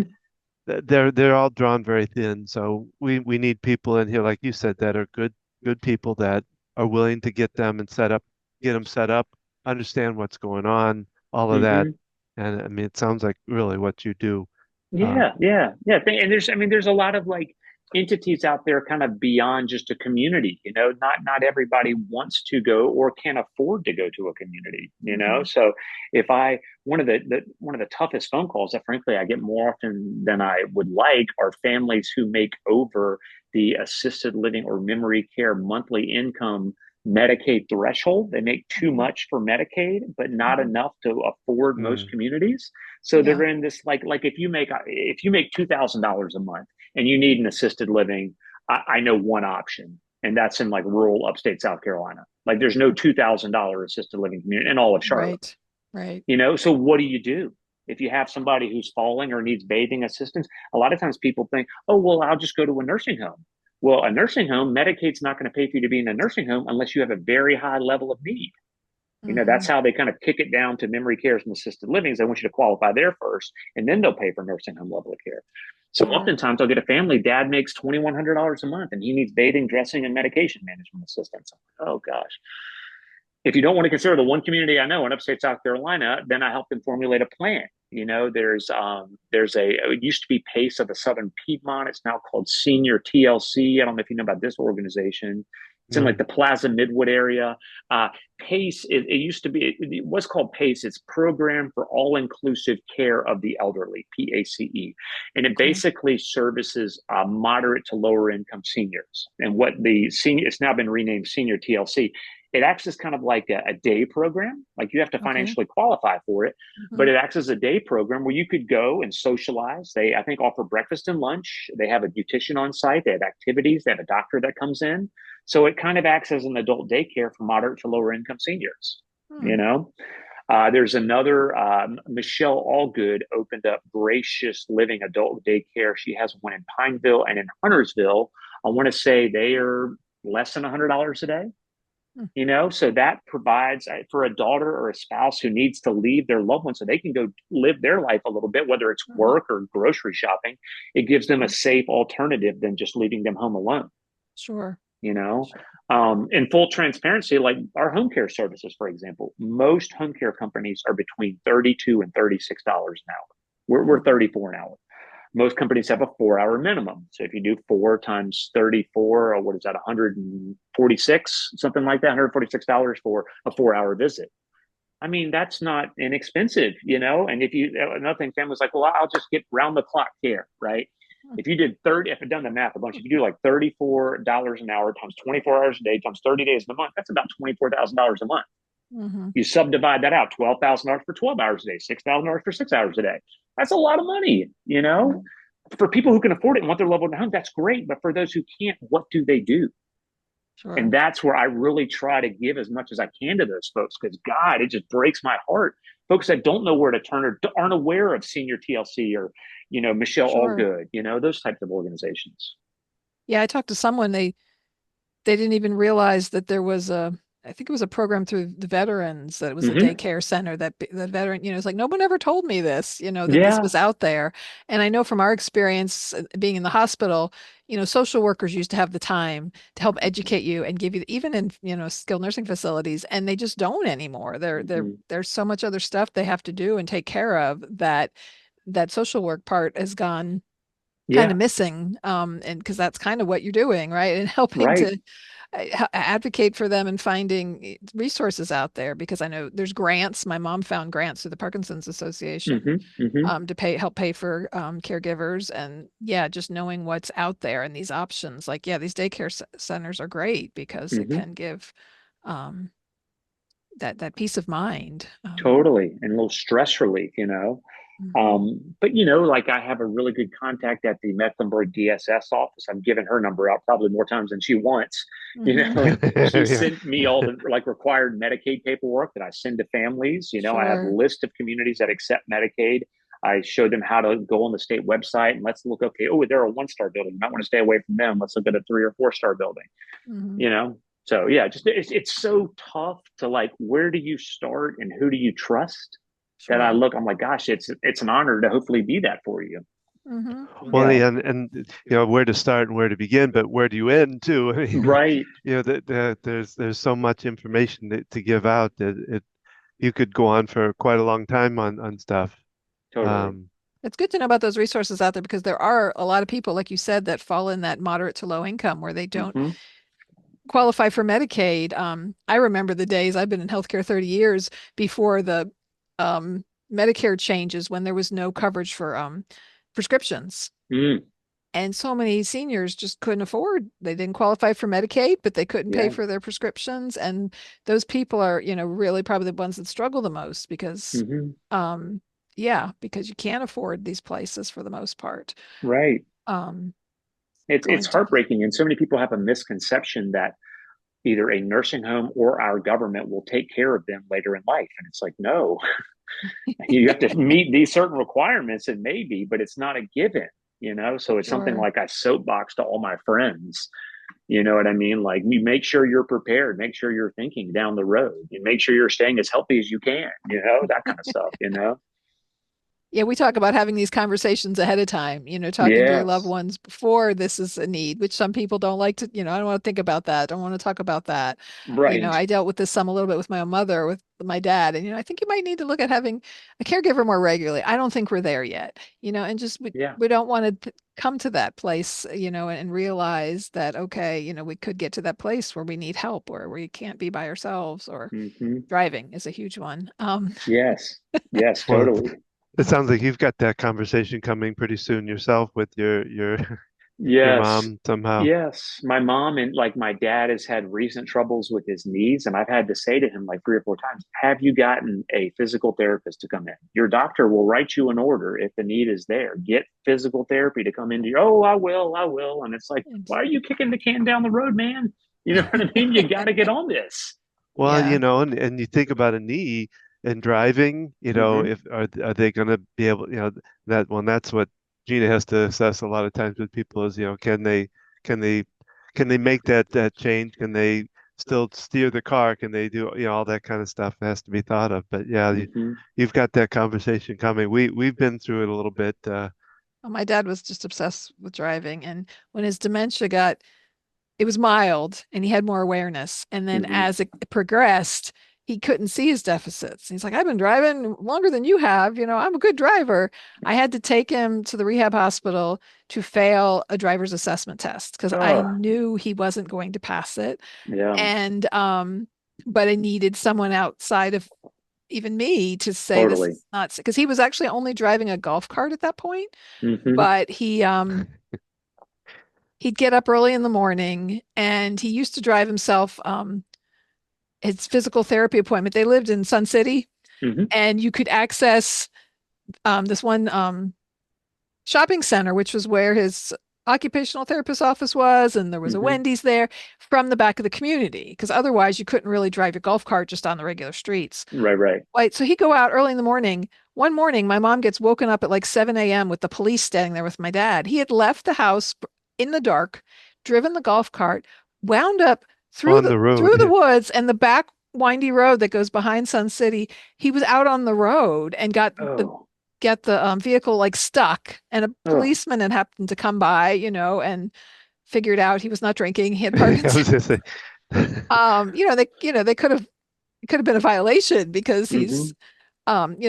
Mm-hmm. they're all drawn very thin. So we need people in here, like you said, that are good people that are willing to get them set up, understand what's going on, all of that. Mm-hmm. And I mean, it sounds like really what you do. Uh, Yeah, yeah, yeah. And there's, I mean, there's a lot of like entities out there kind of beyond just a community. You know, not everybody wants to go or can afford to go to a community. You know, Mm-hmm. so if I one of the toughest phone calls that frankly I get more often than I would like are families who make over the assisted living or memory care monthly income Medicaid threshold. They make too Mm-hmm. much for Medicaid, but not Mm-hmm. enough to afford most mm, communities. So Yeah. they're in this like if you make $2,000 a month and you need an assisted living, I know one option, and that's in like rural upstate South Carolina. Like there's no $2,000 assisted living community in all of Charlotte. Right. Right. You know, so what do? If you have somebody who's falling or needs bathing assistance, a lot of times people think, oh, well, I'll just go to a nursing home. Well, a nursing home, Medicaid's not going to pay for you to be in a nursing home unless you have a very high level of need. You know, Mm-hmm. that's how they kind of kick it down to memory cares and assisted livings. They want you to qualify there first, and then they'll pay for nursing home level of care. So Sure. oftentimes I'll get a family, dad makes $2,100 a month and he needs bathing, dressing, and medication management assistance. I'm like, oh gosh. If you don't want to consider the one community I know in upstate South Carolina, then I help them formulate a plan. You know, there's it used to be PACE of the Southern Piedmont. It's now called Senior TLC. I don't know if you know about this organization. It's in like no. the Plaza Midwood area. PACE, it used to be, it was called PACE. It's Program for All Inclusive Care of the Elderly, PACE. And it Okay. basically services moderate to lower income seniors. And what the senior, it's now been renamed Senior TLC. It acts as kind of like a day program. Like you have to Okay. financially qualify for it, but Mm-hmm. it acts as a day program where you could go and socialize. They, I think, offer breakfast and lunch. They have a beautician on site. They have activities. They have a doctor that comes in. So it kind of acts as an adult daycare for moderate to lower income seniors. Hmm. You know, there's another Michelle Allgood opened up Gracious Living Adult Daycare. She has one in Pineville and in Huntersville. I want to say they are less than $100 a day. So that provides for a daughter or a spouse who needs to leave their loved one so they can go live their life a little bit, whether it's work or grocery shopping. It gives them a safe alternative than just leaving them home alone. Sure. In full transparency, like our home care services, for example, most home care companies are between $32 and $36 an hour. We're 34 an hour. Most companies have a 4-hour minimum. So if you do 4 times 34, or what is that, 146, something like that, $146 for a 4-hour visit. I mean, that's not inexpensive, And if another thing, family's like, well, I'll just get round the clock care, right? If you did if I've done the math a bunch, if you do like $34 an hour times 24 hours a day times 30 days in a month, that's about $24,000 a month. You subdivide that out, $12,000 for 12 hours a day, $6,000 for 6 hours a day. That's a lot of money, For people who can afford it and want their loved one at home, that's great. But for those who can't, what do they do? Sure. And that's where I really try to give as much as I can to those folks, because God, it just breaks my heart. Folks that don't know where to turn or aren't aware of Senior TLC or, Michelle Allgood, those types of organizations. Yeah, I talked to someone, they didn't even realize that there was I think it was a program through the veterans, that it was a daycare center that the veteran, it's like, no one ever told me this, that this was out there. And I know from our experience being in the hospital, social workers used to have the time to help educate you and give you, even in, skilled nursing facilities, and they just don't anymore. There's so much other stuff they have to do and take care of that social work part has gone kind of missing. And because that's kind of what you're doing, right? And helping to advocate for them and finding resources out there, because I know there's grants. My mom found grants through the Parkinson's Association to help pay for caregivers, and just knowing what's out there and these options. Like, these daycare centers are great because it can give that peace of mind. Totally, and a little stress relief, But like I have a really good contact at the Mecklenburg DSS office. I'm giving her number out probably more times than she wants. She sent me all the required Medicaid paperwork that I send to families. I have a list of communities that accept Medicaid. I show them how to go on the state website and let's look. Okay, they're a 1-star building. You might want to stay away from them. Let's look at a 3 or 4-star building. So just it's so tough to where do you start and who do you trust? That I'm like, gosh, it's an honor to hopefully be that for you. Well, and where to start and where to begin, but where do you end too? I mean, right. There's so much information to give out that you could go on for quite a long time on stuff. Totally. It's good to know about those resources out there, because there are a lot of people, like you said, that fall in that moderate to low income where they don't qualify for Medicaid. I remember the days, I've been in healthcare 30 years, before the Medicare changes, when there was no coverage for prescriptions. And so many seniors just couldn't afford, they didn't qualify for Medicaid, but they couldn't pay for their prescriptions. And those people are, really probably the ones that struggle the most, because because you can't afford these places for the most part. Right. It's heartbreaking. And so many people have a misconception that either a nursing home or our government will take care of them later in life. And it's like, no, you have to meet these certain requirements, and maybe, but it's not a given, So it's something like I soapbox to all my friends. You know what I mean? Like, you make sure you're prepared, make sure you're thinking down the road, and make sure you're staying as healthy as you can, that kind of stuff, Yeah, we talk about having these conversations ahead of time, talking to your loved ones before this is a need, which some people don't like to, I don't want to think about that. I don't want to talk about that. Right. I dealt with this a little bit with my own mother, with my dad. And, I think you might need to look at having a caregiver more regularly. I don't think we're there yet, and just, we don't want to come to that place, and realize that, okay, we could get to that place where we need help, or we can't be by ourselves, or driving is a huge one. Yes, totally. It sounds like you've got that conversation coming pretty soon yourself with your mom somehow. Yes. My mom and my dad has had recent troubles with his knees. And I've had to say to him 3 or 4 times, have you gotten a physical therapist to come in? Your doctor will write you an order if the need is there. Get physical therapy to come into your, I will. And it's like, why are you kicking the can down the road, man? You know what I mean? You got to get on this. Well, and you think about a knee and driving, if are they going to be able, that's what Gina has to assess a lot of times with people is, can they make that change? Can they still steer the car? Can they do, all that kind of stuff has to be thought of. But yeah, Hmm. you've got that conversation coming. We've been through it a little bit. Well, my dad was just obsessed with driving, and when his dementia got, it was mild and he had more awareness. And then Hmm. as it progressed, he couldn't see his deficits. He's like, I've been driving longer than you have. I'm a good driver. I had to take him to the rehab hospital to fail a driver's assessment test because I Oh, knew he wasn't going to pass it. yeah, And, but I needed someone outside of even me to say this totally. is not, because he was actually only driving a golf cart at that point, Hmm. but he'd get up early in the morning and he used to drive himself his physical therapy appointment. They lived in Sun City, Hmm. and you could access this one shopping center, which was where his occupational therapist office was, and there was a Hmm. Wendy's there from the back of the community, because otherwise you couldn't really drive your golf cart just on the regular streets. Right, right. Right. So he'd go out early in the morning. One morning, my mom gets woken up at like 7 a.m. with the police standing there with my dad. He had left the house in the dark, driven the golf cart, wound up through On the the road. through the Yeah. woods and the back windy road that goes behind Sun City. He was out on the road and Oh, get the vehicle like stuck, and a oh, policeman had happened to come by, and figured out he was not drinking. He had I was gonna Parkinson's. say. They could have been a violation because hmm, he's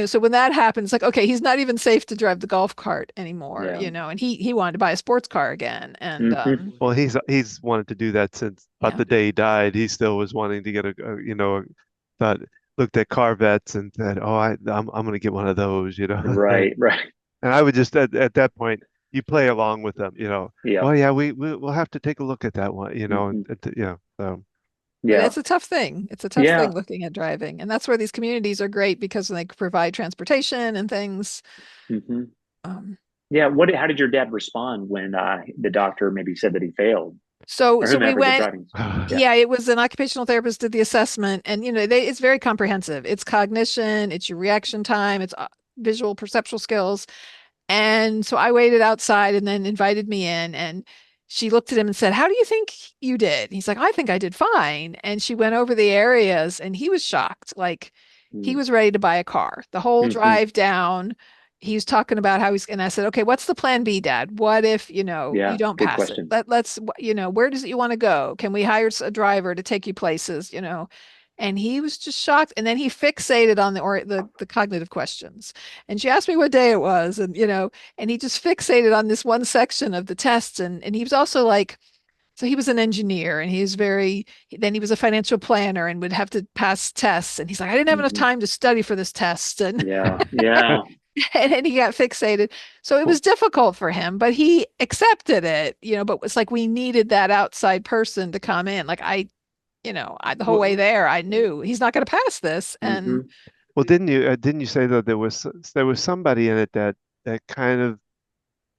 so when that happens, like, okay, he's not even safe to drive the golf cart anymore, yeah. and he wanted to buy a sports car again. And Hmm. Well, he's wanted to do that since about yeah. the day he died. He still was wanting to get thought looked at Corvettes and said, "Oh, I'm going to get one of those." Right, right. And I would just at that point you play along with them. Yeah. Well, yeah, we'll have to take a look at that one. Hmm. So But Yeah. it's a tough thing. It's a tough thing Yeah. looking at driving. And that's where these communities are great because they provide transportation and things. Hmm. Um, Yeah. How did your dad respond when the doctor maybe said that he failed so or so we whomever the went, driving? Yeah. yeah, it was an occupational therapist did the assessment, and it's very comprehensive. It's cognition, it's your reaction time, it's visual perceptual skills. And so I waited outside and then invited me in, and she looked at him and said, "How do you think you did?" And he's like, "I think I did fine." And she went over the areas and he was shocked. Like, he was ready to buy a car. The whole Mm-hmm. drive down, he was talking about how and I said, "Okay, what's the plan B, Dad? What if, you Yeah. don't Good pass it? question. Where does it you want to go? Can we hire a driver to take you places?" And he was just shocked. And then he fixated on the cognitive questions. And she asked me what day it was, and he just fixated on this one section of the tests. And he was also like, so he was an engineer, and then he was a financial planner and would have to pass tests. And he's like, I didn't have enough Hmm. time to study for this test. And, Yeah. Yeah. and then he got fixated. So it was difficult for him, but he accepted it, but it's like we needed that outside person to come in. Like the whole way well, there, I knew he's not going to pass this. Hmm. And well, didn't you say that there was somebody in it that kind of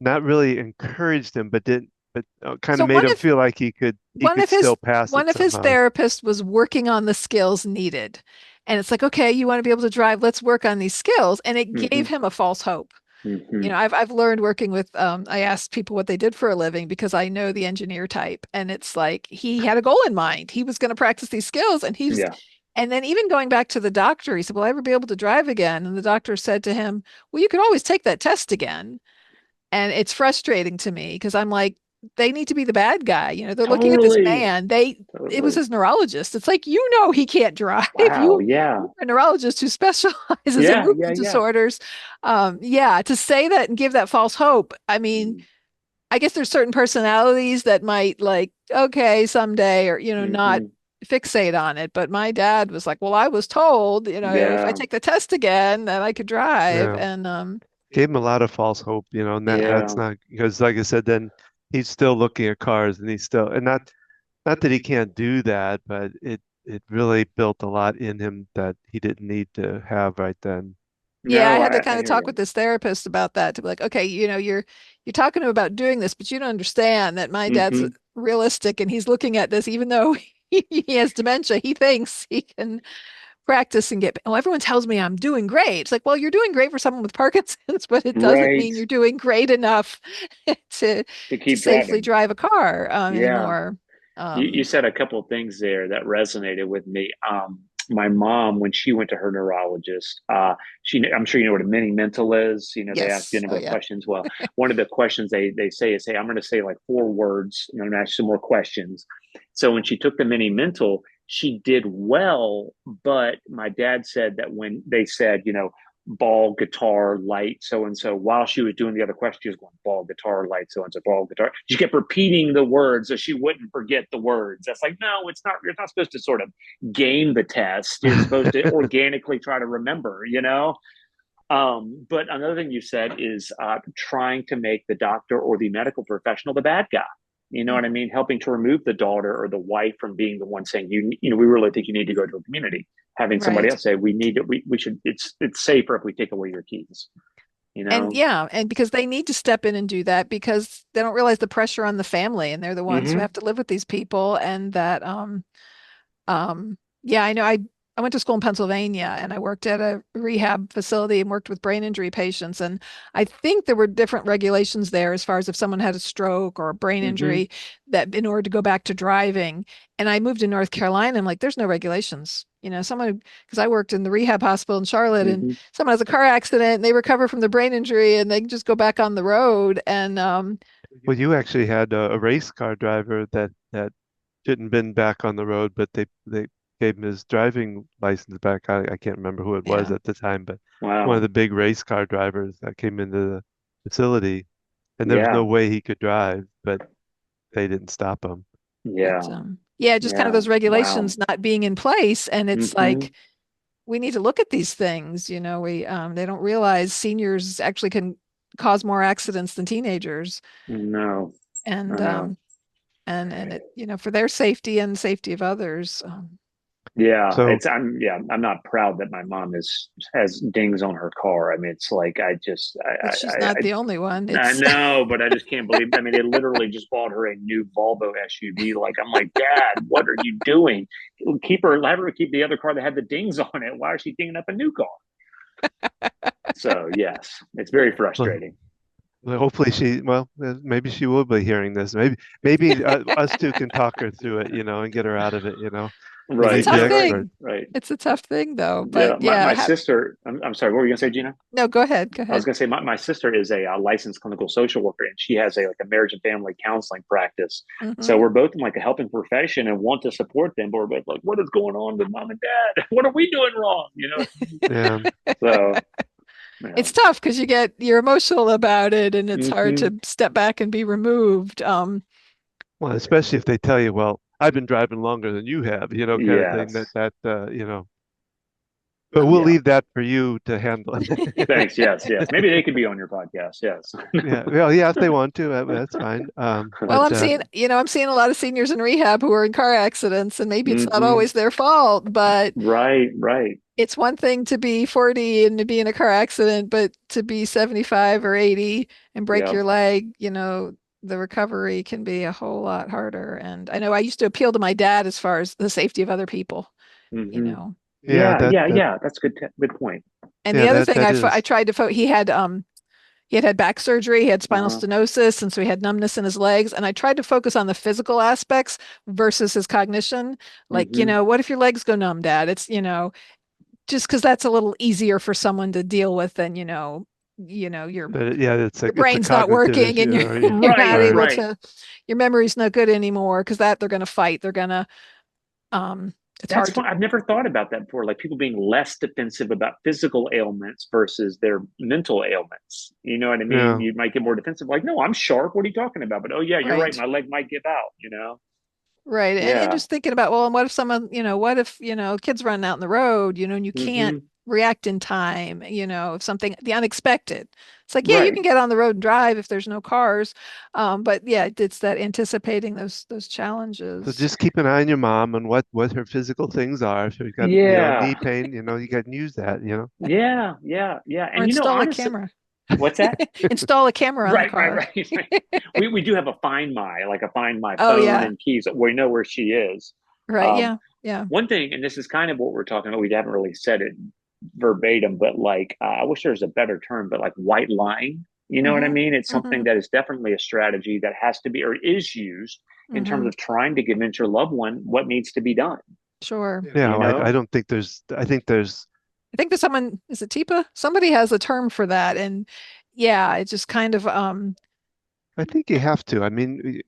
not really encouraged him, but kind so of made him feel like he one could of his still pass one it of his somehow. therapists was working on the skills needed. And it's like, okay, you want to be able to drive, let's work on these skills. And it gave Hmm. him a false hope. Hmm. I've learned working with I asked people what they did for a living because I know the engineer type. And it's like he had a goal in mind. He was going to practice these skills, Yeah. and then even going back to the doctor, he said, "Will I ever be able to drive again?" And the doctor said to him, "Well, you could always take that test again." And it's frustrating to me because I'm like, they need to be the bad guy. They're looking at this Totally. man. It was Totally. his neurologist. It's like, he can't drive. Wow. You're Yeah. a neurologist who specializes in Yeah. Yeah. movement Yeah. disorders. Yeah, to say that and give that false hope. I mean, I guess there's certain personalities that might like, okay, someday, or, not Mm-hmm. fixate on it. But my dad was like, well, I was told, if I Yeah. take the test again, then I could drive. Yeah. And Gave him a lot of false hope, and that's Yeah. not because, like I said, then he's still looking at cars, and not that he can't do that, but it really built a lot in him that he didn't need to have right then. yeah, I No, had to I kind of hear talk you. with this therapist about that to be like, okay, you're talking about doing this, but you don't understand that my dad's Hmm. realistic and he's looking at this, even though he has dementia, he thinks he can practice and everyone tells me I'm doing great. It's like, well, you're doing great for someone with Parkinson's, but it doesn't Right. mean you're doing great enough to To to keep safely driving. drive a car Yeah. anymore. You said a couple of things there that resonated with me. My mom, when she went to her neurologist, I'm sure you know what a mini mental is. They ask you a Yes. number Oh of yeah. questions. Well, one of the questions they say is, "Hey, I'm going to say like 4 words, and I'm going to ask some more questions." So when she took the mini mental, she did well. But my dad said that when they said, ball, guitar, light, so and so. While she was doing the other question, she was going ball, guitar, light, so and so, ball, guitar. She kept repeating the words so she wouldn't forget the words. That's like, no, it's not. You're not supposed to sort of game the test. You're supposed to organically try to remember. But another thing you said is trying to make the doctor or the medical professional the bad guy. You know what I Mhm. mean? Helping to remove the daughter or the wife from being the one saying, we really think you need to go to a community. Having somebody Right. else say, we need to, we should, it's safer if we take away your keys, you And know? yeah, and because they need to step in and do that because they don't realize the pressure on the family and they're the ones who Mm-hmm. have to live with these people and that yeah, I know I went to school in Pennsylvania and I worked at a rehab facility and worked with brain injury patients and I think there were different regulations there as far as if someone had a stroke or a brain Mm-hmm. injury that in order to go back to driving. And I moved to North Carolina, I'm like, there's no regulations. Someone, because I worked in the rehab hospital in Charlotte and Mm-hmm. someone has a car accident and they recover from the brain injury and they can just go back on the road. And Well, you actually had a race car driver that shouldn't been back on the road, but they gave him his driving license back. I can't remember who it was yeah, at the time, but one of Wow. the big race car drivers that came into the facility, and there was no Yeah. way he could drive, but they didn't stop him. but Yeah. yeah, just kind of Yeah. those Wow. regulations not being in place. And it's Mm-hmm. like, we need to look at these things. We they don't realize seniors actually can cause more accidents than teenagers, No, I and know. and it for their safety and safety of others. Yeah, So, I'm not proud that my mom has dings on her car. I mean, it's like But she's not the only one. I It's know, but I just can't believe. I mean, they literally just bought her a new Volvo SUV. Like, I'm like, Dad, what are you doing? Let her keep the other car that had the dings on it. Why is she dinging up a new car? So yes, it's very well, frustrating. hopefully maybe she will be hearing this. Maybe us two can talk her through it, and get her out of it. We it's a Right. need the tough Yeah. Right. expert. thing. Right. It's a tough thing though. Yeah. But My yeah, sister. I'm sorry. What were you gonna say, Gina? no, go ahead. Go I was ahead. going to say my sister is a licensed clinical social worker, and she has a marriage and family counseling practice. So Hmm. we're both in like a helping profession and want to support them, but we're both like, what is going on with mom and dad? What are we doing wrong? Yeah. So yeah. It's tough because you're emotional about it and it's hard Mm-hmm. to step back and be removed. Well, especially if they tell you, well, I've been driving longer than you have, kind of thing Yes. but we'll Yeah. leave that for you to handle. Thanks. Yes. Yes. Maybe they could be on your podcast. Yes. Yeah. Well, yeah, if they want to, that's fine. Well, But I'm seeing a lot of seniors in rehab who are in car accidents, and maybe it's not Mm-hmm. always their fault, but Right. Right. it's one thing to be 40 and to be in a car accident, but to be 75 or 80 and break Yep. your leg, the recovery can be a whole lot harder. And I know I used to appeal to my dad as far as the safety of other people, you Mm-hmm. know. yeah, Yeah. that Yeah. that Yeah. That's good. Good point. And the yeah, other that thing that I is. tried to he had back surgery, he had spinal Uh-huh. stenosis, and so he had numbness in his legs. And I tried to focus on the physical aspects versus his cognition. Like, Mm-hmm. what if your legs go numb, Dad? It's, just because that's a little easier for someone to deal with than, your But yeah, your it's a brain's not cognitive working and issue, you're or you're Right. not or able Right. to your memory's not good anymore because that they're going to fight. They're going to it's That's hard to fun. I've never thought about that before. Like people being less defensive about physical ailments versus their mental ailments. You know what I mean? yeah. You might get more defensive. Like, no, I'm sharp. What are you talking about? But oh yeah, you're right. right. My leg might give out. Right. And Yeah. just thinking about, well, and what if someone, what if, kids running out in the road, and you can't Mm-hmm. react in time, if something, the unexpected. It's like, yeah, you Right. can get on the road and drive if there's no cars. But yeah, it's that anticipating those So challenges. just keep an eye on your mom and what her physical things are. If she's got, knee Yeah. pain, you can use that. Yeah. Yeah. Yeah. Or And install a honestly, camera. what's that? Install a camera on the Right, right, car. right, right. We do have like a find my Oh phone yeah. and keys. We know where she is. Right. Um, Yeah. Yeah. One thing, and this is kind of what we're talking about, we haven't really said it verbatim, but like, I wish there was a better term, but like white lying, you know what I Hmm. mean? It's something Hmm. that is definitely a strategy that has to be or is used in terms Mm-hmm. of trying to convince your loved one what needs to be done. Sure. Yeah, You I know? don't think there's, I think there's, I think there's someone, is it TIPA? Somebody has a term for that. And yeah, it's just kind of I think you have to. I mean,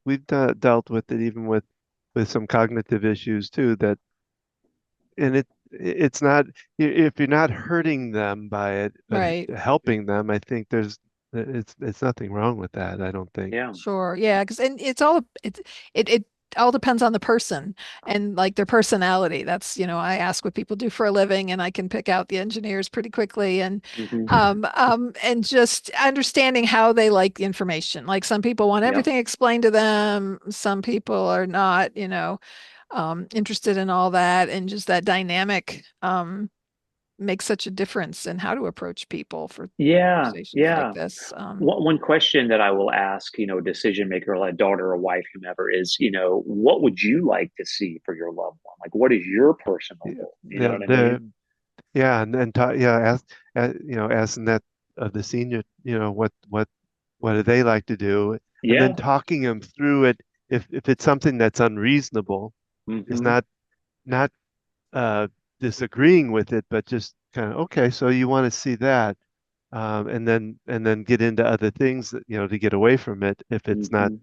we've dealt with it even with some cognitive issues too, that, and it's not, if you're not hurting them by it, but right. helping them, I think it's nothing wrong with that, I don't think. Yeah. Sure. Yeah, because and it all depends on the person and like their personality. That's, I ask what people do for a living and I can pick out the engineers pretty quickly Hmm. and just understanding how they like the information. Like some people want Yep. everything explained to them, some people are not, interested in all that and just that dynamic makes such a difference in how to approach people for Yeah. conversations like Yeah. this. One question that I will ask, a decision maker, like a daughter or wife, whomever, is, what would you like to see for your loved one? Like, what is your personal Yeah, goal? You know what I mean? yeah, and then yeah, asking that of the senior, what do they like to do, and then Yeah. talking them through it. If it's something that's unreasonable, is Hmm. not uh, disagreeing with it, but just kind of, okay, so you want to see that, and then get into other things that, to get away from it if it's not, Hmm.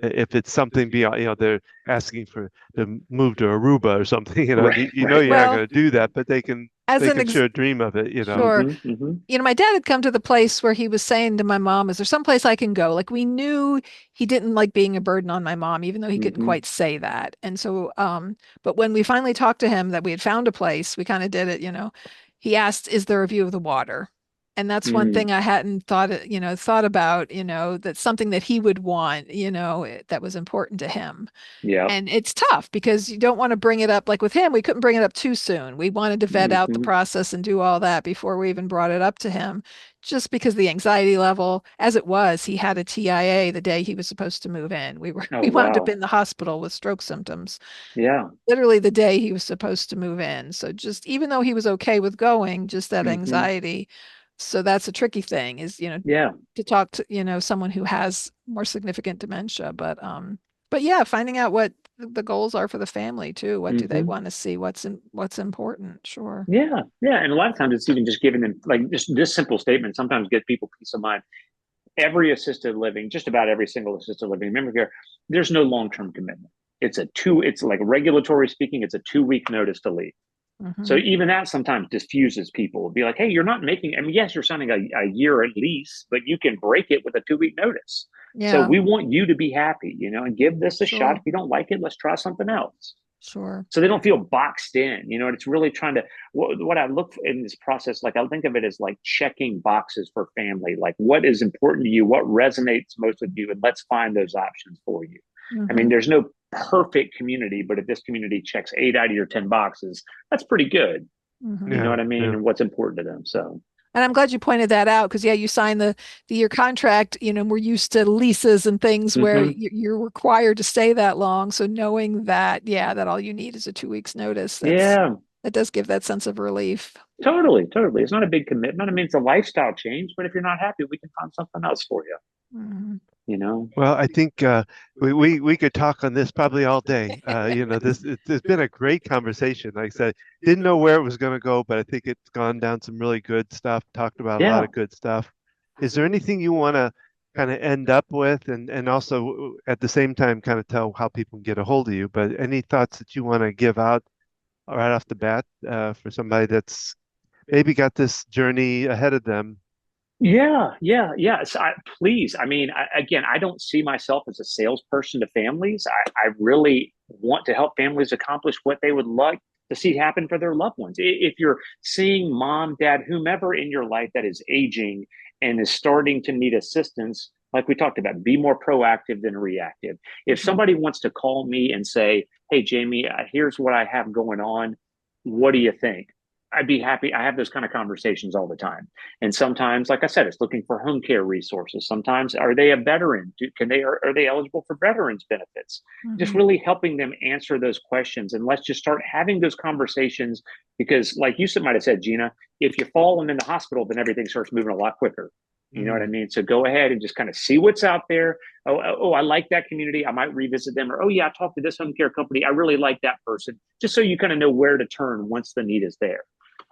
if it's something beyond, they're asking for to move to Aruba or something, Right. Right. you're not Well, going to do that, but they can as they an can ex sure dream of it. sure. Hmm. Hmm. My dad had come to the place where he was saying to my mom, is there some place I can go? Like we knew he didn't like being a burden on my mom, even though he couldn't Hmm. quite say that. And so, but when we finally talked to him that we had found a place, we kind of did it, he asked, is there a view of the water? And that's one Mm. thing I hadn't thought about, that's something that he would want, that was important to him. Yeah. And it's tough because you don't want to bring it up. Like with him, we couldn't bring it up too soon. We wanted to vet out the Hmm. process and do all that before we even brought it up to him, just because the anxiety level, as it was, he had a TIA the day he was supposed to move in. Oh, We wound up wow. in the hospital with stroke symptoms, Yeah. literally the day he was supposed to move in. So just even though he was okay with going, just that Hmm. anxiety. So that's a tricky thing is, Yeah. to talk to, someone who has more significant dementia. But yeah, finding out what the goals are for the family too. What do they Hmm. want to see? What's important? Sure. Yeah. Yeah. And a lot of times it's even just giving them like just this simple statement sometimes get people peace of mind. Every assisted living, just about every single assisted living memory care, there's no long-term commitment. It's like regulatory speaking, it's a 2 week notice to leave. So Hmm. even that sometimes diffuses people. It'd be like, hey, you're not making, I mean, yes, you're signing a year at least, but you can break it with a 2 week notice. So Yeah, we want you to be happy, and give this a shot. sure. If you don't like it, let's try something else. Sure. So they don't feel boxed in, and it's really trying to, what I look for in this process, like I think of it as like checking boxes for family, like what is important to you, what resonates most with you, and let's find those options for you. I mean, Hmm. there's no perfect community, but if this community checks 8 out of your 10 boxes, that's pretty good. You know Hmm. Yeah, what I mean? yeah. And what's important to them. So, And I'm glad you pointed that out because yeah, you signed the year contract. We're used to leases and things where hmm. you're required to stay that long. So knowing that, yeah, that all you need is a 2 weeks notice, Yeah, that does give that sense of relief. totally, totally. It's not a big commitment. I mean, it's a lifestyle change, but if you're not happy, we can find something else for you, Mhm. you know? Well, I think we could talk on this probably all day. It's been a great conversation. Like I said, didn't know where it was going to go, but I think it's gone down some really good stuff. Talked about a lot Yeah. of good stuff. Is there anything you want to kind of end up with, and also at the same time kind of tell how people can get a hold of you? But any thoughts that you want to give out right off the bat for somebody that's maybe got this journey ahead of them? Yeah, yeah, yeah. So please, I mean, again, I don't see myself as a salesperson to families. I really want to help families accomplish what they would like to see happen for their loved ones. If you're seeing mom, dad, whomever in your life that is aging and is starting to need assistance, like we talked about, be more proactive than reactive. If Mhm. somebody wants to call me and say, hey, Jamie, here's what I have going on. What do you think? I'd be happy. I have those kind of conversations all the time. And sometimes, like I said, it's looking for home care resources. Sometimes, are they a veteran? Are they eligible for veterans benefits? Just Mhm. really helping them answer those questions. And let's just start having those conversations because, like you might have said, Gina, if you fall and in the hospital, then everything starts moving a lot quicker. You know what I mean? So go ahead and just kind of see what's out there. Oh, I like that community. I might revisit them. Or, oh, yeah, I talked to this home care company. I really like that person. Just so you kind of know where to turn once the need is there.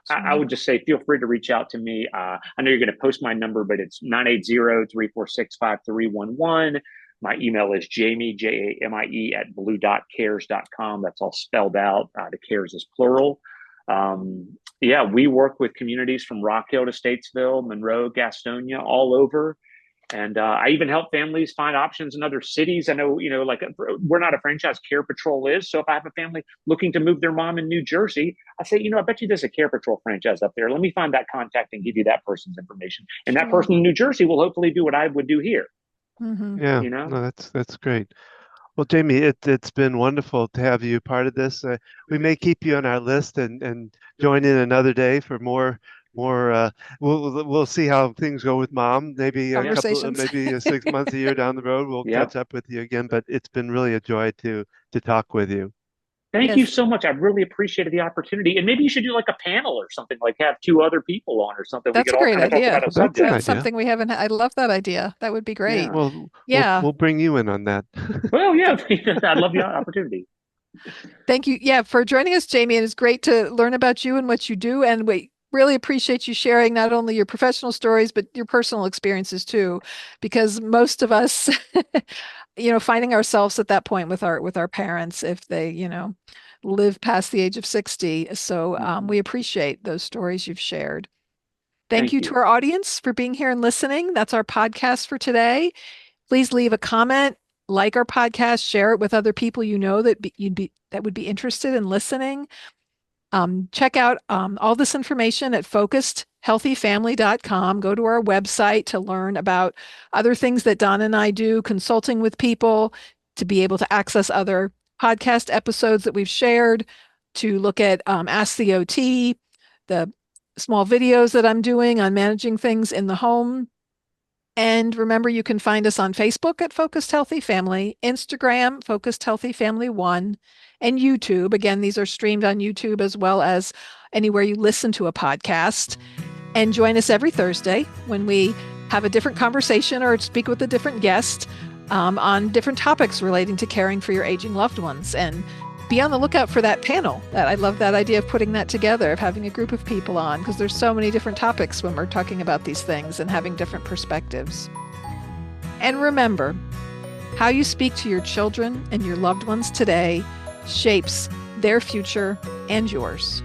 I would just say, feel free to reach out to me. I know you're going to post my number, but it's 980-346-5311. My email is Jamie, Jamie, at blue.cares.com. That's all spelled out. The cares is plural. Yeah, we work with communities from Rock Hill to Statesville, Monroe, Gastonia, all over. And I even help families find options in other cities. I know, like we're not a franchise, Care Patrol is. So if I have a family looking to move their mom in New Jersey, I say, I bet you there's a Care Patrol franchise up there. Let me find that contact and give you that person's information. And that person in New Jersey will hopefully do what I would do here. Mm-hmm. Yeah, no, that's great. Well, Jamie, it's been wonderful to have you part of this. We may keep you on our list and join in another day for more. We'll see how things go with Mom. Maybe maybe 6 months, a year down the road, we'll catch up with you again. But it's been really a joy to talk with you. Thank you so much. I really appreciated the opportunity. And maybe you should do like a panel or something, like have 2 other people on or something. That's a great idea. That's something we haven't. I love that idea. That would be great. Yeah. We'll bring you in on that. Well, yeah, I'd love the opportunity. Thank you. Yeah, for joining us, Jamie. And it's great to learn about you and what you do. And we really appreciate you sharing not only your professional stories, but your personal experiences too, because most of us, finding ourselves at that point with our parents, if they, live past the age of 60. So we appreciate those stories you've shared. Thank you to our audience for being here and listening. That's our podcast for today. Please leave a comment, like our podcast, share it with other people that would be interested in listening. Check out all this information at focusedhealthyfamily.com. Go to our website to learn about other things that Don and I do, consulting with people, to be able to access other podcast episodes that we've shared, to look at Ask the OT, the small videos that I'm doing on managing things in the home. And remember, you can find us on Facebook at Focused Healthy Family, Instagram, Focused Healthy Family 1, and YouTube. Again, these are streamed on YouTube as well as anywhere you listen to a podcast. And join us every Thursday when we have a different conversation or speak with a different guest on different topics relating to caring for your aging loved ones. And be on the lookout for that panel. I love that idea of putting that together, of having a group of people on, because there's so many different topics when we're talking about these things and having different perspectives. And remember, how you speak to your children and your loved ones today shapes their future and yours.